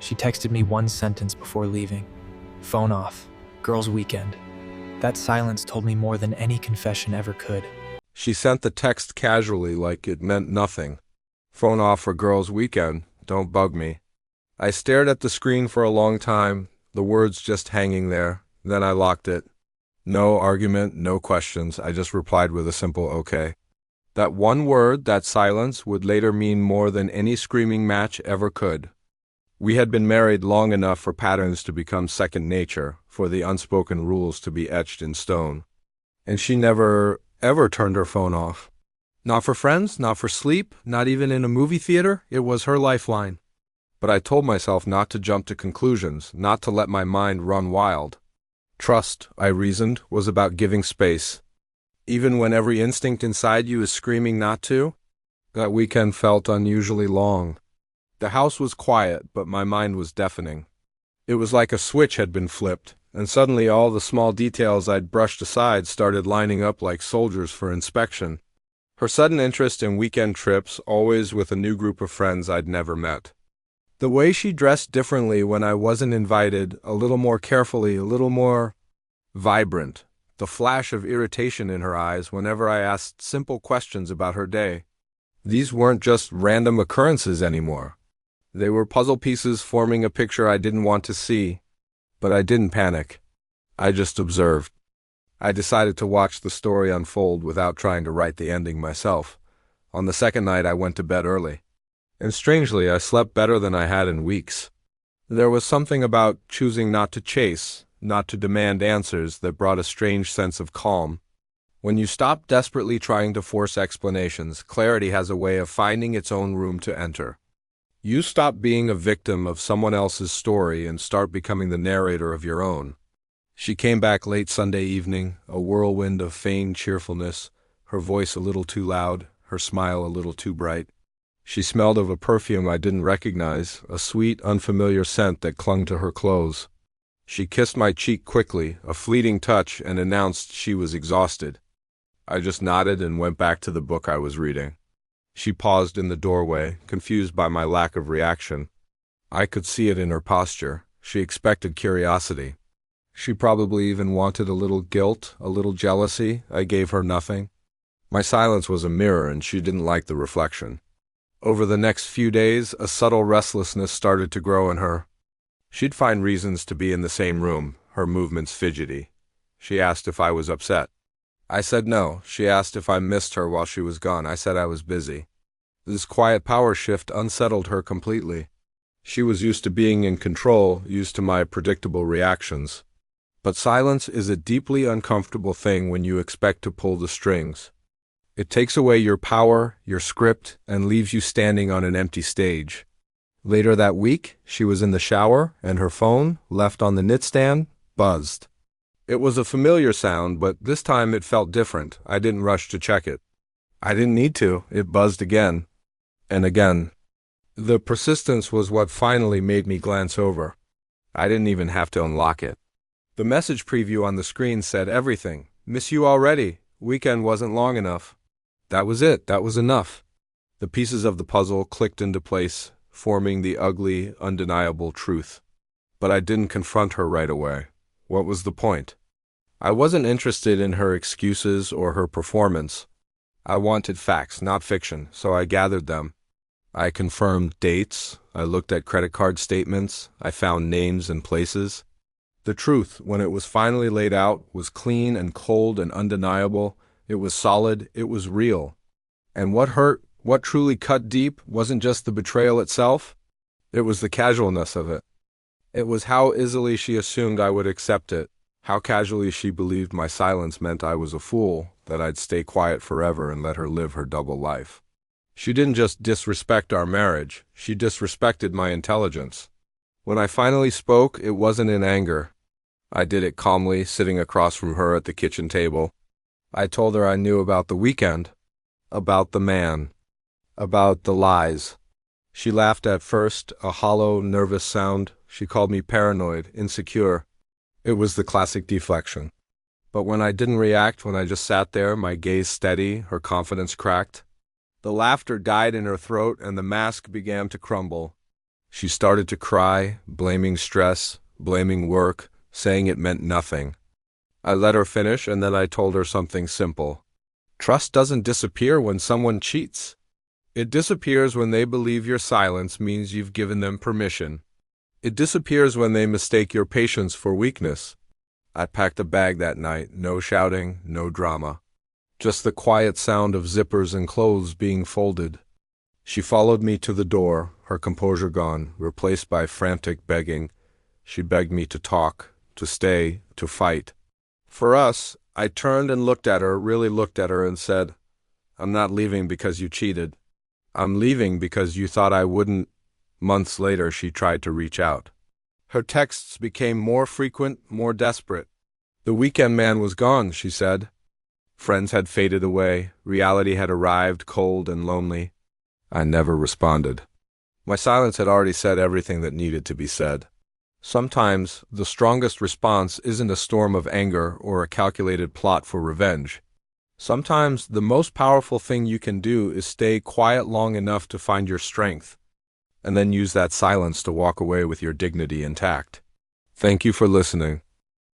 She texted me one sentence before leaving. Phone off. Girls' weekend. That silence told me more than any confession ever could. She sent the text casually like it meant nothing. Phone off for girls' weekend. Don't bug me. I stared at the screen for a long time, the words just hanging there. Then I locked it. No argument, no questions. I just replied with a simple okay. That one word, that silence, would later mean more than any screaming match ever could. We had been married long enough for patterns to become second nature, for the unspoken rules to be etched in stone. And she never, ever turned her phone off. Not for friends, not for sleep, not even in a movie theater. It was her lifeline. But I told myself not to jump to conclusions, not to let my mind run wild. Trust, I reasoned, was about giving space. Even when every instinct inside you is screaming not to. That weekend felt unusually long. The house was quiet, but my mind was deafening. It was like a switch had been flipped, and suddenly all the small details I'd brushed aside started lining up like soldiers for inspection. Her sudden interest in weekend trips, always with a new group of friends I'd never met. The way she dressed differently when I wasn't invited, a little more carefully, a little more vibrant. The flash of irritation in her eyes whenever I asked simple questions about her day. These weren't just random occurrences anymore. They were puzzle pieces forming a picture I didn't want to see. But I didn't panic. I just observed. I decided to watch the story unfold without trying to write the ending myself. On the second night, I went to bed early. And strangely, I slept better than I had in weeks. There was something about choosing not to chase, not to demand answers, that brought a strange sense of calm. When you stop desperately trying to force explanations, clarity has a way of finding its own room to enter. You stop being a victim of someone else's story and start becoming the narrator of your own. She came back late Sunday evening, a whirlwind of feigned cheerfulness, her voice a little too loud, her smile a little too bright. She smelled of a perfume I didn't recognize, a sweet, unfamiliar scent that clung to her clothes. She kissed my cheek quickly, a fleeting touch, and announced she was exhausted. I just nodded and went back to the book I was reading. She paused in the doorway, confused by my lack of reaction. I could see it in her posture. She expected curiosity. She probably even wanted a little guilt, a little jealousy. I gave her nothing. My silence was a mirror, and she didn't like the reflection. Over the next few days, a subtle restlessness started to grow in her. She'd find reasons to be in the same room, her movements fidgety. She asked if I was upset. I said no. She asked if I missed her while she was gone. I said I was busy. This quiet power shift unsettled her completely. She was used to being in control, used to my predictable reactions. But silence is a deeply uncomfortable thing when you expect to pull the strings. It takes away your power, your script, and leaves you standing on an empty stage. Later that week, she was in the shower, and her phone, left on the nightstand, buzzed. It was a familiar sound, but this time it felt different. I didn't rush to check it. I didn't need to. It buzzed again. And again. The persistence was what finally made me glance over. I didn't even have to unlock it. The message preview on the screen said everything. Miss you already. Weekend wasn't long enough. That was it. That was enough. The pieces of the puzzle clicked into place, forming the ugly, undeniable truth. But I didn't confront her right away. What was the point? I wasn't interested in her excuses or her performance. I wanted facts, not fiction, so I gathered them. I confirmed dates. I looked at credit card statements. I found names and places. The truth, when it was finally laid out, was clean and cold and undeniable. It was solid. It was real. And what hurt, what truly cut deep, wasn't just the betrayal itself. It was the casualness of it. It was how easily she assumed I would accept it, how casually she believed my silence meant I was a fool, that I'd stay quiet forever and let her live her double life. She didn't just disrespect our marriage, she disrespected my intelligence. When I finally spoke, it wasn't in anger. I did it calmly, sitting across from her at the kitchen table. I told her I knew about the weekend, about the man, about the lies. She laughed at first, a hollow, nervous sound. She called me paranoid, insecure. It was the classic deflection. But when I didn't react, when I just sat there, my gaze steady, her confidence cracked. The laughter died in her throat and the mask began to crumble. She started to cry, blaming stress, blaming work, saying it meant nothing. I let her finish and then I told her something simple. Trust doesn't disappear when someone cheats. It disappears when they believe your silence means you've given them permission. It disappears when they mistake your patience for weakness. I packed a bag that night, no shouting, no drama. Just the quiet sound of zippers and clothes being folded. She followed me to the door, her composure gone, replaced by frantic begging. She begged me to talk, to stay, to fight. For us, I turned and looked at her, really looked at her and said, I'm not leaving because you cheated. I'm leaving because you thought I wouldn't. Months later, she tried to reach out. Her texts became more frequent, more desperate. The weekend man was gone, she said. Friends had faded away. Reality had arrived, cold and lonely. I never responded. My silence had already said everything that needed to be said. Sometimes, the strongest response isn't a storm of anger or a calculated plot for revenge. Sometimes, the most powerful thing you can do is stay quiet long enough to find your strength, and then use that silence to walk away with your dignity intact. Thank you for listening.